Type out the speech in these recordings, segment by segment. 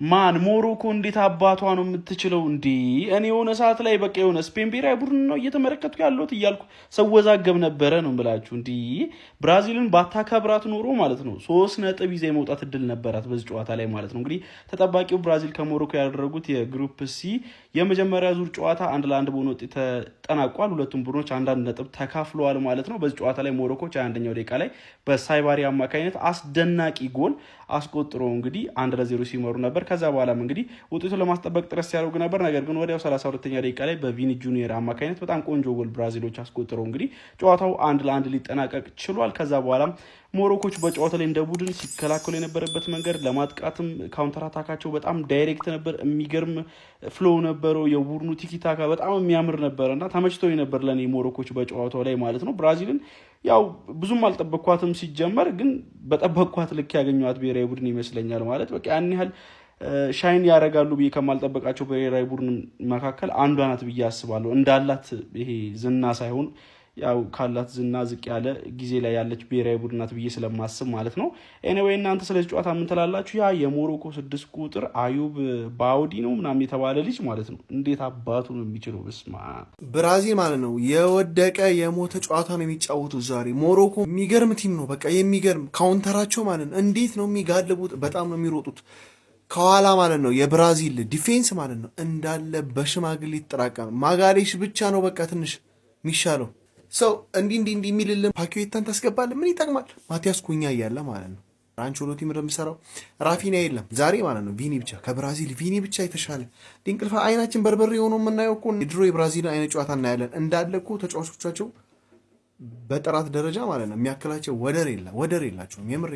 ማን ሞሮኮ እንዴት አባቷ ነው የምትችለው እንዴ? እኔ የሆነ ሰዓት ላይ በቃ የሆነ ስፔን ብሔራዊ ቡድን ነው እየተመለከትኩ ያለሁት እያልኩ ሰወዛገብ ነበረ ነው ብላችሁ እንዲ ብራዚልን ባታከብራት ኖሮ ማለት ነው 3 ነጥብ ይዛ የመውጣት እድል ነበራት በዚህ ጨዋታ ላይ ማለት ነው። እንግዲህ ተጠባቂው ብራዚል ከሞሮኮ ያደረጉት የግሩፕ ሲ የመጀመሪያ ዙር ጨዋታ 1-1 በሆነ ውጤት ተጠናቋል። ሁለቱም ቡድኖች አንዳንድ ነጥብ ተካፍለዋል ማለት ነው። በዚህ ጨዋታ ላይ ሞሮኮች 21ኛው ደቂቃ ላይ በሳይባሪ አማካኝነት አስደናቂ ጎል አስቆጥሮ እንግዲህ 1-0 ሲመሩ ነበር። ከዛ በኋላም እንግዲህ ውጤቱን ለማስጠበቅ ጥረት ሲያደርጉ ነበር። ነገር ግን ወዲያው 32ኛ ደቂቃ ላይ በቪኒ ጁኒየር አማካኝነት በጣም ቆንጆ ጎል ብራዚሎች አስቆጥረው እንግዲህ ጨዋታው 1-1 ሊጠናቀቅ ችሏል። ከዛ በኋላም ሞሮኮች በጨዋታው ላይ እንደ ቡድን ሲከላከሉ የነበረበት መንገድ ለማጥቃትም ካውንተር አታካቸው በጣም ዳይሬክት ነበር። የሚገርም ፍሎው ነበረው። የቡድኑ ቲኪታካ በጣም የሚያምር ነበርና ተመችቶኝ ነበር ለኔ ሞሮኮች በጨዋታው ላይ ማለት ነው። ብራዚልን ያው ብዙም አልጠበቅኳትም ሲጀመር፣ ግን በጠበቅኳት ልክ ያገኘኋት ብሔራዊ ቡድን ይመስለኛል ማለት በቃ ያን ያህል ሻይን ያደርጋሉ ብዬ ከማልጠበቃቸው ብሔራዊ ቡድን መካከል አንዷ ናት ብዬ አስባለሁ። እንዳላት ይሄ ዝና ሳይሆን ያው ካላት ዝና ዝቅ ያለ ጊዜ ላይ ያለች ብሔራዊ ቡድን ናት ብዬ ስለማስብ ማለት ነው። ኤኒዌይ እናንተ ስለዚህ ጨዋታ ምን ትላላችሁ? ያ የሞሮኮ 6 ቁጥር አዩብ ባውዲ ነው ምናምን የተባለ ልጅ ማለት ነው እንዴት አባቱ ነው የሚችለው? በስማ ብራዚል ማለት ነው የወደቀ የሞተ ጨዋታ ነው የሚጫወቱት ዛሬ። ሞሮኮ የሚገርም ቲም ነው፣ በቃ የሚገርም ካውንተራቸው ማለት ነው። እንዴት ነው የሚጋልቡት! በጣም ነው የሚሮጡት ከኋላ ማለት ነው። የብራዚል ዲፌንስ ማለት ነው እንዳለ በሽማግሌ ይጠራቀም። ማጋሌሽ ብቻ ነው በቃ ትንሽ የሚሻለው ሰው እንዲህ የሚልልን ፓኬታን ታስገባል። ምን ይጠቅማል? ማቲያስ ኩኛ እያለ ማለት ነው። አንቸሎቲ ምንድን ነው የሚሰራው? ራፊኒያ የለም ዛሬ ማለት ነው። ቪኒ ብቻ ከብራዚል ቪኒ ብቻ የተሻለ ድንቅልፋ አይናችን በርበሬ የሆነው የምናየው እኮ የድሮ የብራዚልን አይነት ጨዋታ እናያለን። እንዳለ እኮ ተጫዋቾቻቸው በጥራት ደረጃ ማለት ነው የሚያክላቸው ወደር የላቸውም። የምሬ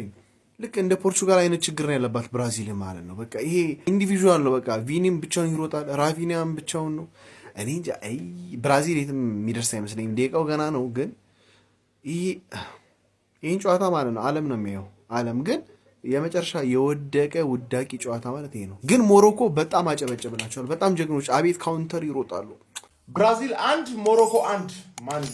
ልክ እንደ ፖርቹጋል አይነት ችግር ነው ያለባት ብራዚል ማለት ነው። በቃ ይሄ ኢንዲቪዥዋል ነው። በቃ ቪኒም ብቻውን ይሮጣል፣ ራፊኒያም ብቻውን ነው። እኔ እንጃ ብራዚል የትም የሚደርስ አይመስለኝም። ደቂቃው ገና ነው፣ ግን ይህን ጨዋታ ማለት ነው ዓለም ነው የሚያየው። ዓለም ግን የመጨረሻ የወደቀ ውዳቂ ጨዋታ ማለት ይሄ ነው። ግን ሞሮኮ በጣም አጨበጨብናቸዋል። በጣም ጀግኖች፣ አቤት ካውንተር ይሮጣሉ። ብራዚል 1 ሞሮኮ 1 ማን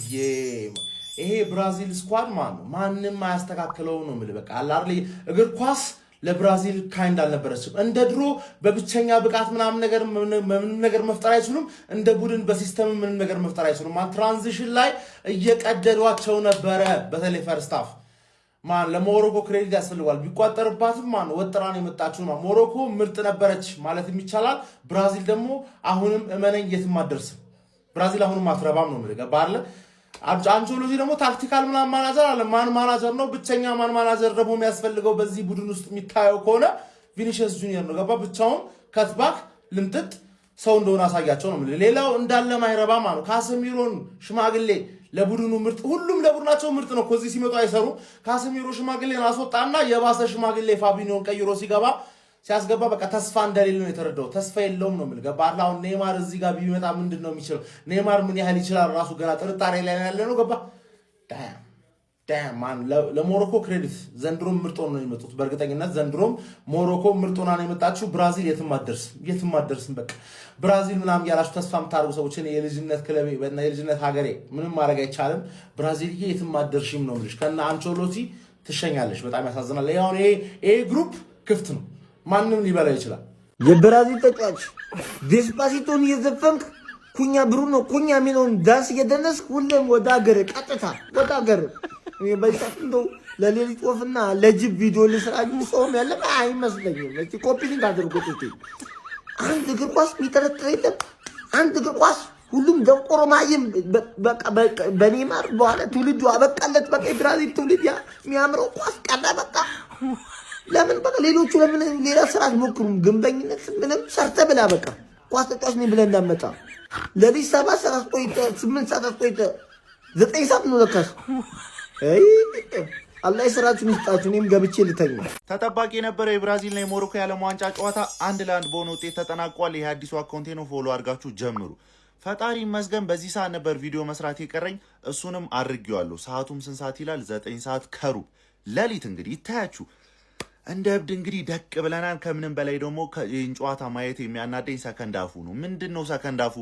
ይሄ ብራዚል ስኳድ ማንም አያስተካክለው ነው የምልህ። በቃ አላርሊ እግር ኳስ ለብራዚል ካይንድ አልነበረችም። እንደ ድሮ በብቸኛ ብቃት ምንም ነገር መፍጠር አይችሉም። እንደ ቡድን በሲስተም ምንም ነገር መፍጠር አይችሉም። ትራንዚሽን ላይ እየቀደዷቸው ነበረ። በተለይ ፈርስት ሃፍ ለሞሮኮ ክሬዲት ያስፈልጓል። ቢቋጠርባትም ወጥራን የመጣችው ሞሮኮ ምርጥ ነበረች ማለት ይቻላል። ብራዚል ደግሞ አሁንም እመነኝ የትም አትደርስም። ብራዚል አሁንም አትረባም ነው የምልህ ባለ አንቸሎቲ ደግሞ ታክቲካል ማናጀር አለ። ማን ማናጀር ነው? ብቸኛ ማን ማናጀር ደግሞ የሚያስፈልገው በዚህ ቡድን ውስጥ የሚታየው ከሆነ ቪኒሺየስ ጁኒየር ነው። ገባ ብቻውን ከትባክ ልምጥጥ ሰው እንደሆነ አሳያቸው ነው። ሌላው እንዳለ ማይረባ ነው። ካሰሚሮን ሽማግሌ ለቡድኑ ምርጥ፣ ሁሉም ለቡድናቸው ምርጥ ነው። ከዚህ ሲመጡ አይሰሩ። ካሰሚሮ ሽማግሌን አስወጣና የባሰ ሽማግሌ ፋቢኒዮን ቀይሮ ሲያስገባ በቃ ተስፋ እንደሌለ ነው የተረዳው። ተስፋ የለውም ነው የምልህ። ገባ አሁን ኔይማር እዚህ ጋር ቢመጣ ምንድን ነው የሚችለው? ኔይማር ምን ያህል ይችላል? ራሱ ገና ጥርጣሬ ላይ ያለ ነው። ገባ ማን ለሞሮኮ ክሬዲት ዘንድሮም ምርጥ ሆነው ነው የመጡት። በእርግጠኝነት ዘንድሮም ሞሮኮ ምርጥ ሆና ነው የመጣችው። ብራዚል የትም አትደርስም። በቃ ብራዚል ምናምን ያላችሁ ተስፋ የምታደርጉ ሰዎች የልጅነት ክለቤ የልጅነት ሀገሬ ምንም ማድረግ አይቻልም። ብራዚል የትም አትደርሽም ነው የምልሽ። ከነ አንቸሎቲ ትሸኛለሽ። በጣም ያሳዝናል። ይሄ ግሩፕ ክፍት ነው። ማንም ሊበላ ይችላል። የብራዚል ተጫዋች ዴስፓሲቶን እየዘፈንክ ኩኛ ብሩኖ ኩኛ የሚለውን ዳንስ እየደነስክ ሁሌም ወደ ሀገር ቀጥታ ወደ ሀገር በይሳፍንዶ ለሌሊት ወፍና ለጅብ ቪዲዮ ልስራ ሰውም ያለም አይመስለኝም። ኮፒ ሊንክ አድርጎት አንድ እግር ኳስ የሚጠረጥር የለም። አንድ እግር ኳስ ሁሉም ደንቆሮ ማየም በኔይማር በኋላ ትውልዱ አበቃለት። በቃ የብራዚል ትውልድ የሚያምረው ኳስ ቀረ በቃ። ለምን በቃ ሌሎቹ ለምን ሌላ ስራ አትሞክሩም? ግንበኝነት ምንም ሰርተ ብላ በቃ ኳስ ተጫዋች ነኝ ብለህ እንዳመጣ ለሊት 7 ሰዓት ቆይተህ 8 ሰዓት ቆይተህ 9 ሰዓት ነው ለካስ። አላህ ይስራችሁን ይስጣችሁ። እኔም ገብቼ ልተኛ። ተጠባቂ የነበረው የብራዚልና የሞሮኮ የዓለም ዋንጫ ጨዋታ 1-1 በሆነ ውጤት ተጠናቋል። ይሄ አዲሱ አካውንቴ ነው፣ ፎሎ አድርጋችሁ ጀምሩ። ፈጣሪ ይመስገን በዚህ ሰዓት ነበር ቪዲዮ መስራት የቀረኝ፣ እሱንም አድርጌዋለሁ። ሰዓቱም ስንት ሰዓት ይላል? 9 ሰዓት ከሩብ ሌሊት። እንግዲህ ይታያችሁ እንደ እብድ እንግዲህ ደቅ ብለናል። ከምንም በላይ ደግሞ ይህን ጨዋታ ማየት የሚያናደኝ ሰከንድ አፉ ነው። ምንድን ነው ሰከንድ አፉ?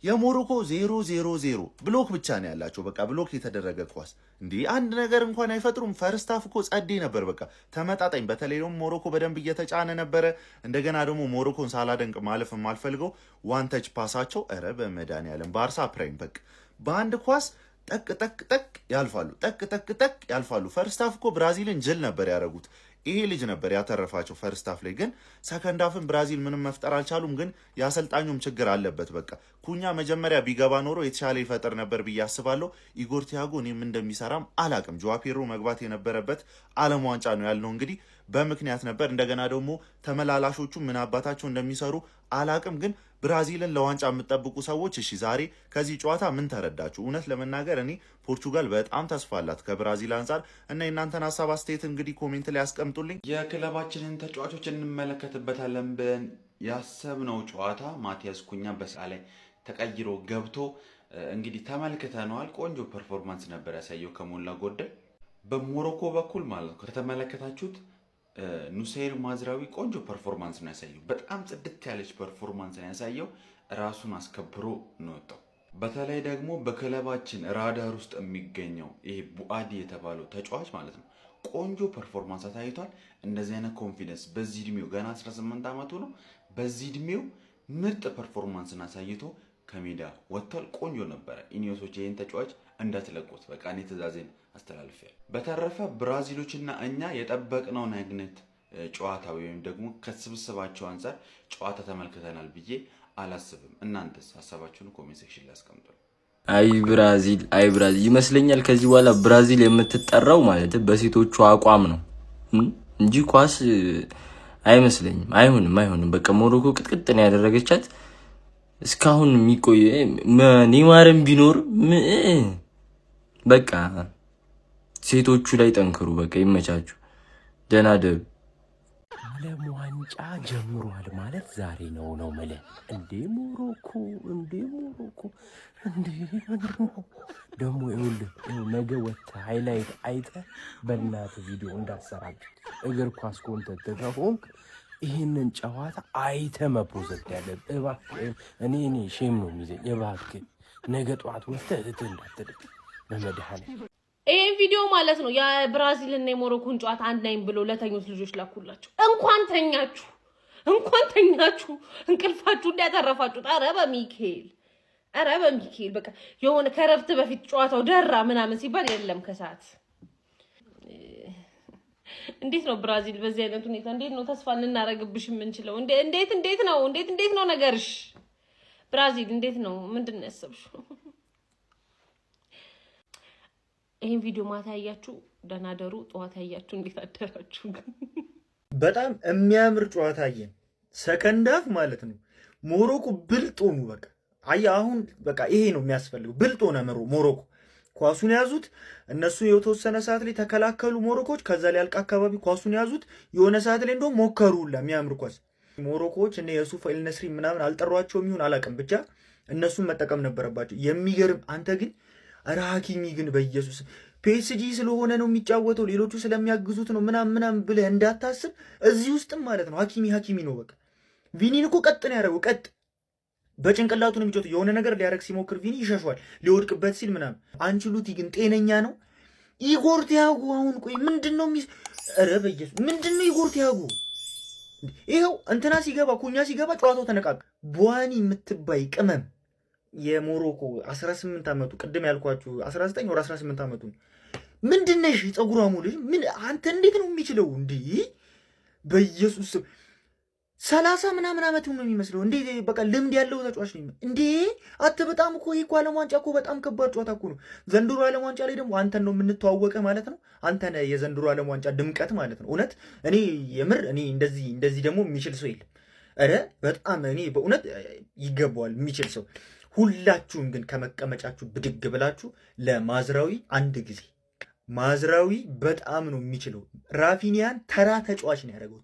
የሞሮኮ 0-0-0 ብሎክ ብቻ ነው ያላቸው። በቃ ብሎክ የተደረገ ኳስ እንዲህ አንድ ነገር እንኳን አይፈጥሩም። ፈርስት ሃፍ እኮ ጸዴ ነበር፣ በቃ ተመጣጣኝ። በተለይ ደግሞ ሞሮኮ በደንብ እየተጫነ ነበረ። እንደገና ደግሞ ሞሮኮን ሳላደንቅ ማለፍ የማልፈልገው ዋን ተች ፓሳቸው፣ ኧረ በመድኃኒዓለም ባርሳ ፕራይም በቃ በአንድ ኳስ ጠቅ ጠቅ ጠቅ ያልፋሉ፣ ጠቅ ጠቅ ጠቅ ያልፋሉ። ፈርስት ሃፍ እኮ ብራዚልን ጅል ነበር ያደረጉት። ይሄ ልጅ ነበር ያተረፋቸው። ፈርስት ሃፍ ላይ ግን ሰከንድ ሃፍን ብራዚል ምንም መፍጠር አልቻሉም። ግን የአሰልጣኙም ችግር አለበት። በቃ ኩኛ መጀመሪያ ቢገባ ኖሮ የተሻለ ይፈጠር ነበር ብዬ አስባለሁ። ኢጎር ቲያጎ እኔም እንደሚሰራም አላቅም። ጆዋ ፔድሮ መግባት የነበረበት ዓለም ዋንጫ ነው ያልነው እንግዲህ በምክንያት ነበር። እንደገና ደግሞ ተመላላሾቹ ምን አባታቸው እንደሚሰሩ አላቅም። ግን ብራዚልን ለዋንጫ የምጠብቁ ሰዎች እሺ ዛሬ ከዚህ ጨዋታ ምን ተረዳችሁ? እውነት ለመናገር እኔ ፖርቹጋል በጣም ተስፋ አላት ከብራዚል አንጻር እና የእናንተን ሀሳብ አስተያየት እንግዲህ ኮሜንት ላይ ያስቀምጡልኝ። የክለባችንን ተጫዋቾች እንመለከትበታለን ብለን ያሰብነው ጨዋታ ማቲያስ ኩኛ በሳ ላይ ተቀይሮ ገብቶ እንግዲህ ተመልክተነዋል። ቆንጆ ፐርፎርማንስ ነበር ያሳየው ከሞላ ጎደል በሞሮኮ በኩል ማለት ነው። ከተመለከታችሁት ኑሴይር ማዝራዊ ቆንጆ ፐርፎርማንስ ነው ያሳየው። በጣም ጽድት ያለች ፐርፎርማንስ ነው ያሳየው። ራሱን አስከብሮ ነው ወጣው። በተለይ ደግሞ በክለባችን ራዳር ውስጥ የሚገኘው ይሄ ቡአዲ የተባለው ተጫዋች ማለት ነው ቆንጆ ፐርፎርማንስ አሳይቷል። እንደዚህ አይነት ኮንፊደንስ በዚህ እድሜው ገና 18 ዓመቱ ነው። በዚህ እድሜው ምርጥ ፐርፎርማንስን አሳይቶ ከሜዳ ወጥቷል። ቆንጆ ነበረ። ኢኒዮሶች ይህን ተጫዋች እንዳትለቁት በቃ እኔ ትእዛዜን አስተላልፌያለሁ። በተረፈ ብራዚሎችና እኛ የጠበቅነውን አይነት ጨዋታ ወይም ደግሞ ከስብስባቸው አንጻር ጨዋታ ተመልክተናል ብዬ አላስብም። እናንተስ ሀሳባችሁን ኮሜንት ሴክሽን ላይ አስቀምጡ። አይ ብራዚል ይመስለኛል ከዚህ በኋላ ብራዚል የምትጠራው ማለት በሴቶቹ አቋም ነው እንጂ ኳስ አይመስለኝም። አይሆንም። በቃ ሞሮኮ ቅጥቅጥን ያደረገቻት እስካሁን የሚቆይ ኔይማርም ቢኖር በቃ ሴቶቹ ላይ ጠንክሩ። በቃ ይመቻችሁ። ደህና ደሩ። ዓለም ዋንጫ ጀምሯል ማለት ዛሬ ነው ማለት እንዴ? ሞሮኮ እንዴ ደግሞ ይኸውልህ ነገ ወጥተህ ሃይላይት አይተህ በእናትህ ቪዲዮ እንዳሰራችሁ እግር ኳስ ኮንተንት ከሆንክ ይህንን ጨዋታ አይተህ መፖዘት ያለብህ እባክህ። እኔ ሼም ነው የሚዘኝ። እባክህ ነገ ጠዋት ወጥተህ እህትህ እንዳትደግ በመድኃኒዓለም። ይሄን ቪዲዮ ማለት ነው የብራዚልና የሞሮኮን ጨዋታ አንድ ላይ ብሎ ለተኞች ልጆች ላኩላችሁ። እንኳን ተኛችሁ እንቅልፋችሁ እንዳያተረፋችሁ። ኧረ በሚካኤል በቃ የሆነ ከረፍት በፊት ጨዋታው ደራ ምናምን ሲባል የለም ከሰዓት። እንዴት ነው ብራዚል በዚህ አይነት ሁኔታ እንዴት ነው ተስፋ ልናረግብሽ የምንችለው? እንዴት ነው ነገርሽ? ብራዚል እንዴት ነው? ምንድን ነው ያሰብሽው? ይሄን ቪዲዮ ማታ ያያችሁ ደህና ደሩ፣ ጠዋት ያያችሁ እንዴት አደራችሁ? በጣም የሚያምር ጨዋታ አየን። ሰከንድ ሃፍ ማለት ነው ሞሮኮ ብልጥ ሆኑ። በቃ አሁን በቃ ይሄ ነው የሚያስፈልገው። ብልጥ ሆነ ሞሮኮ። ኳሱን ያዙት እነሱ የተወሰነ ሰዓት ላይ ተከላከሉ ሞሮኮች። ከዛ ላይ አልቃ አካባቢ ኳሱን ያዙት። የሆነ ሰዓት ላይ እንደውም ሞከሩላ የሚያምር ኳስ። ሞሮኮዎች እነ የሱፍ ኤልነስሪ ምናምን አልጠሯቸውም ይሁን አላውቅም፣ ብቻ እነሱን መጠቀም ነበረባቸው። የሚገርም አንተ ግን ኧረ ሀኪሚ ግን በኢየሱስ ፒኤስጂ ስለሆነ ነው የሚጫወተው ሌሎቹ ስለሚያግዙት ነው ምናምን ብለህ እንዳታስብ። እዚህ ውስጥም ማለት ነው ሀኪሚ ነው። በቃ ቪኒን እኮ ቀጥ ነው ያደረገው። ቀጥ በጭንቅላቱ ነው የሚጫወተው። የሆነ ነገር ሊያደርግ ሲሞክር ቪኒ ይሸሿል ሊወድቅበት ሲል ምናምን። አንችሉቲ ግን ጤነኛ ነው። ኢጎር ቲያጎ አሁን ቆይ ምንድን ነው ኧረ በኢየሱስ ምንድን ነው ኢጎር ቲያጎ? ይኸው እንትና ሲገባ ኩኛ ሲገባ ጨዋታው ተነቃቅ። ቧኒ የምትባይ ቅመም የሞሮኮ 18 ዓመቱ ቅድም ያልኳችሁ 19 ወር 18 ዓመቱ ምንድነሽ? ጸጉሯ ሙሉ ምን አንተ እንዴት ነው የሚችለው እንዴ? በኢየሱስ 30 ምናምን ዓመቱ ነው የሚመስለው እንዴ? በቃ ልምድ ያለው ተጫዋች ነው እንዴ? አተ በጣም እኮ ይሄ ዓለም ዋንጫ እኮ በጣም ከባድ ጨዋታ እኮ ነው። ዘንድሮ ዓለም ዋንጫ ላይ ደግሞ አንተን ነው የምንተዋወቀ ማለት ነው። አንተ ነህ የዘንድሮ ዓለም ዋንጫ ድምቀት ማለት ነው። እውነት እኔ እንደዚህ ደግሞ የሚችል ሰው የለም። ኧረ በጣም እኔ በእውነት ይገባዋል የሚችል ሰው። ሁላችሁም ግን ከመቀመጫችሁ ብድግ ብላችሁ ለማዝራዊ አንድ ጊዜ። ማዝራዊ በጣም ነው የሚችለው። ራፊኒያን ተራ ተጫዋች ነው ያደረገው።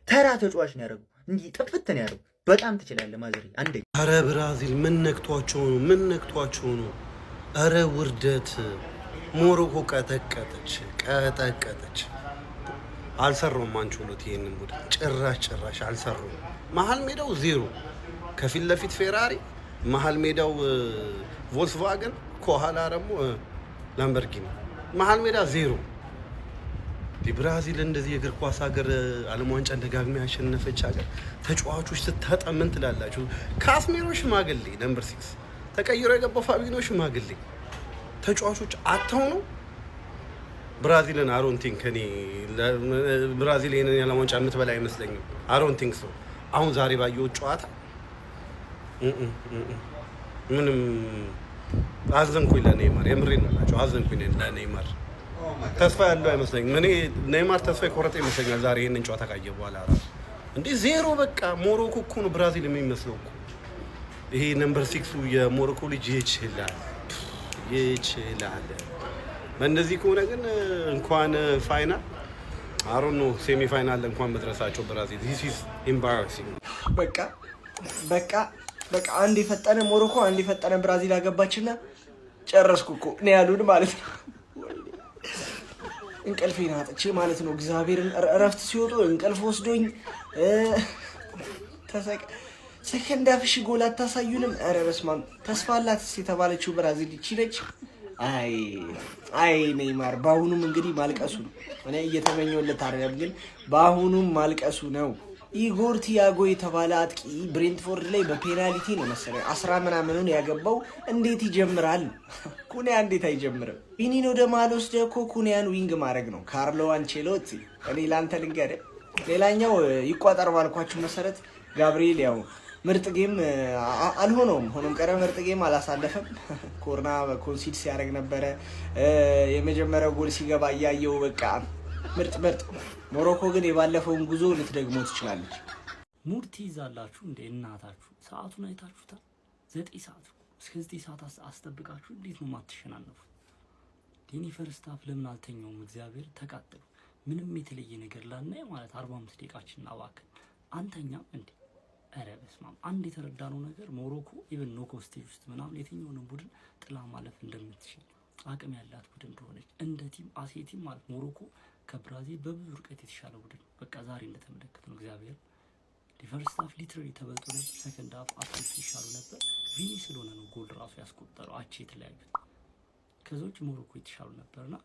ተራ ተጫዋች ነው ያደረገው እንጂ ጥፍት ነው ያደረገው። በጣም ትችላለህ ማዝሪ። አንደኛ አረ ብራዚል ምን ነክቷቸው ነው? አረ ውርደት። ሞሮኮ ቀጠቀጠች። አልሰሩም። አንችሎት ይሄንን ቡድን ጭራሽ አልሰሩም። መሀል ሜዳው ዜሮ፣ ከፊት ለፊት ፌራሪ መሀል ሜዳው ቮልስቫገን ከኋላ ደግሞ ላምበርጊኒ መሀል ሜዳ ዜሮ። ብራዚል እንደዚህ የእግር ኳስ ሀገር ዓለም ዋንጫ ደጋግማ ያሸነፈች ሀገር ተጫዋቾች ስታጣ ምን ትላላችሁ? ካስሜሮ ሽማግሌ ነምበር 6 ተቀይሮ የገባው ፋቢኖ ሽማግሌ ተጫዋቾች አተው ነው ብራዚልን አሮንቲንክ እኔ ብራዚል ይሄንን የዓለም ዋንጫ የምትበላ አይመስለኝም። አሮንቲንክ ሰው አሁን ዛሬ ባየው ጨዋታ ምንም አዘንኩኝ ለኔይማር። የምሬን ነው ናቸው አዘንኩኝ ለኔይማር። ተስፋ ያለው አይመስለኝም። እኔ ኔይማር ተስፋ የቆረጠ ይመስለኛል ዛሬ ይሄንን ጨዋታ ካየ በኋላ ራሱ እንዴ ዜሮ በቃ ሞሮኮ እኮ ነው ብራዚል የሚመስለው እኮ። ይሄ ነምበር 6 የሞሮኮ ልጅ ይችላል። በእንደዚህ ከሆነ ግን እንኳን ፋይናል አሮን ነው ሴሚ ፋይናል እንኳን መድረሳቸው ብራዚል this is embarrassing። በቃ አንድ የፈጠነ ሞሮኮ አንድ የፈጠነ ብራዚል አገባችና ጨረስኩ እኮ ነው ያሉን ማለት ነው። እንቅልፌን አጥቼ ማለት ነው። እግዚአብሔርን እረፍት ሲወጡ እንቅልፍ ወስዶኝ ሰከንድ አፍሽ ጎል አታሳዩንም? ኧረ በስመ አብ። ተስፋ አላት የተባለችው ብራዚል ይቺ ነች። አይ ኔይማር በአሁኑም እንግዲህ ማልቀሱ ነው። እኔ እየተመኘሁለት አይደለም፣ ግን በአሁኑም ማልቀሱ ነው። ኢጎር ቲያጎ የተባለ አጥቂ ብሬንትፎርድ ላይ በፔናልቲ ነው መሰለኝ 10 ምናምኑን ያገባው። እንዴት ይጀምራል? ኩኒያ እንዴት አይጀምርም? ቪኒን ወደ መሀል ወስደህ እኮ ኩኒያን ዊንግ ማድረግ ነው። ካርሎ አንቼሎቲ እኔ ላንተ ልንገርህ። ሌላኛው ይቋጠር ባልኳችሁ መሰረት ጋብሪኤል ያው ምርጥ ጌም አልሆነውም። ሆኖም ቀረ ምርጥ ጌም አላሳለፈም። ኮርና ኮንሲድ ሲያደርግ ነበረ። የመጀመሪያው ጎል ሲገባ እያየው በቃ ምርጥ ሞሮኮ ግን የባለፈውን ጉዞ ልትደግሞ ትችላለች። ሙድ ትይዛላችሁ እንደ እናታችሁ። ሰዓቱን አይታችሁታል። 9 ሰዓት እስከ 9 ሰዓት አስጠብቃችሁ እንዴት ነው የማትሸናነፉት? ዴኒ ፈርስት ሃፍ ለምን አልተኛውም? እግዚአብሔር ተቃጠሉ። ምንም የተለየ ነገር ላናይ ማለት 45 ደቂቃችን አባከን አንተኛም እንዴ? ኧረ በስመ አብ። አንድ የተረዳነው ነገር ሞሮኮ ኢቭን ኖክ ኦፍ ስቴጅ ውስጥ ምናምን የትኛውንም ቡድን ጥላ ማለፍ እንደምትችል አቅም ያላት ቡድን እንደሆነች እንደ ቲም አሴቲም ማለት ሞሮኮ ከብራዚል በብዙ ርቀት የተሻለ ቡድን በቃ ዛሬ እንደተመለከትነው እግዚአብሔር ፈርስት ሃፍ ሊትራሊ ተበልጦ ነበር። ሰከንድ ሃፍ አትሊስት ይሻሉ ነበር። ቪኒ ስለሆነ ነው ጎል ራሱ ያስቆጠረው። አቼ የተለያዩት ከዛ ውጭ ሞሮኮ የተሻሉ ነበርና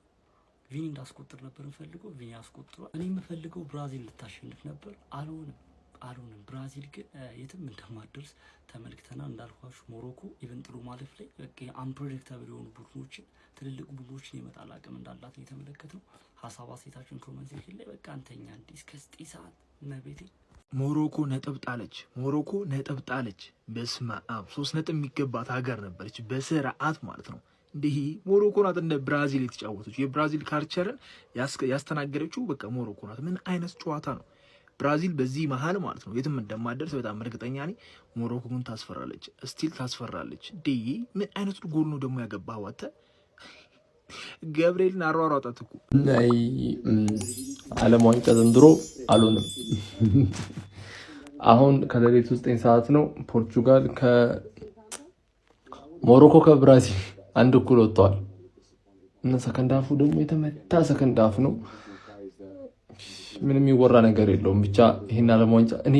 ቪኒ እንዳስቆጥር ነበር የምፈልገው። ቪኒ አስቆጥሯል። እኔ የምፈልገው ብራዚል ልታሸንፍ ነበር። አልሆነም። ብራዚል ግን የትም እንደማትደርስ ተመልክተናል። እንዳልኳችሁ ሞሮኮ ኢቨን ጥሎ ማለፍ ላይ በቃ አንፕሬዲክተብል የሆኑ ቡድኖችን ትልልቅ ቡድኖችን የመጣል አቅም እንዳላት ነው የተመለከትነው። ሀሳብ አስተያየታችሁን ኮሜንት ሴክሽን ላይ በቃ አንተኛ እንዲህ እስከ 9 ሰዓት እና ቤቴ ሞሮኮ ነጥብ ጣለች። በስመ አብ 3 ነጥብ የሚገባት ሀገር ነበረች በስርዓት ማለት ነው። እንዲህ ሞሮኮ ናት እንደ ብራዚል የተጫወተች የብራዚል ካልቸርን ያስተናገረችው በቃ ሞሮኮ ናት። ምን አይነት ጨዋታ ነው! ብራዚል በዚህ መሀል ማለት ነው የትም እንደማደርስ በጣም እርግጠኛ ነኝ። ሞሮኮ ግን ታስፈራለች፣ ስቲል ታስፈራለች። ዲይ ምን አይነት ጎል ነው ደግሞ ያገባው? አንተ ገብርኤልን አሯሯጣት እኮ ናይ ዓለም ዋንጫ ዘንድሮ አልሆነም። አሁን ከሌሊቱ 9 ሰዓት ነው። ፖርቹጋል ከሞሮኮ ከብራዚል 1-1 ወጥተዋል እና ሰከንድ ሃፉ ደግሞ የተመታ ሰከንድ ሃፍ ነው። ምንም የሚወራ ነገር የለውም። ብቻ ይሄን ዓለም ዋንጫ እኔ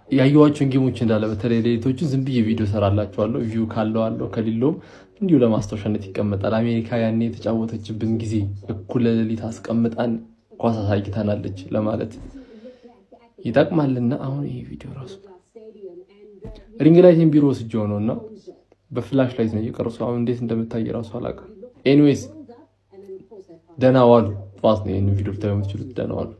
ያየኋቸውን ጌሞች እንዳለ በተለይ ሌሊቶችን ዝም ብዬ ቪዲዮ ሰራላችኋለሁ። ቪው ካለው አለው ከሌለውም እንዲሁ ለማስታወሻነት ይቀመጣል። አሜሪካ ያኔ የተጫወተችብን ጊዜ እኩለ ሌሊት አስቀምጣን ኳስ አሳይታናለች ለማለት ይጠቅማልና አሁን ይሄ ቪዲዮ ራሱ ሪንግ ላይትን ቢሮ ወስጄው ነውና በፍላሽ ላይት ነው እየቀረጸው። አሁን እንዴት እንደምታይ ራሱ አላውቅም። ኤኒዌይስ ደህና ዋሉ። ጧት ነው ይሄን ቪዲዮ ልታዩ የምትችሉት። ደህና ዋሉ።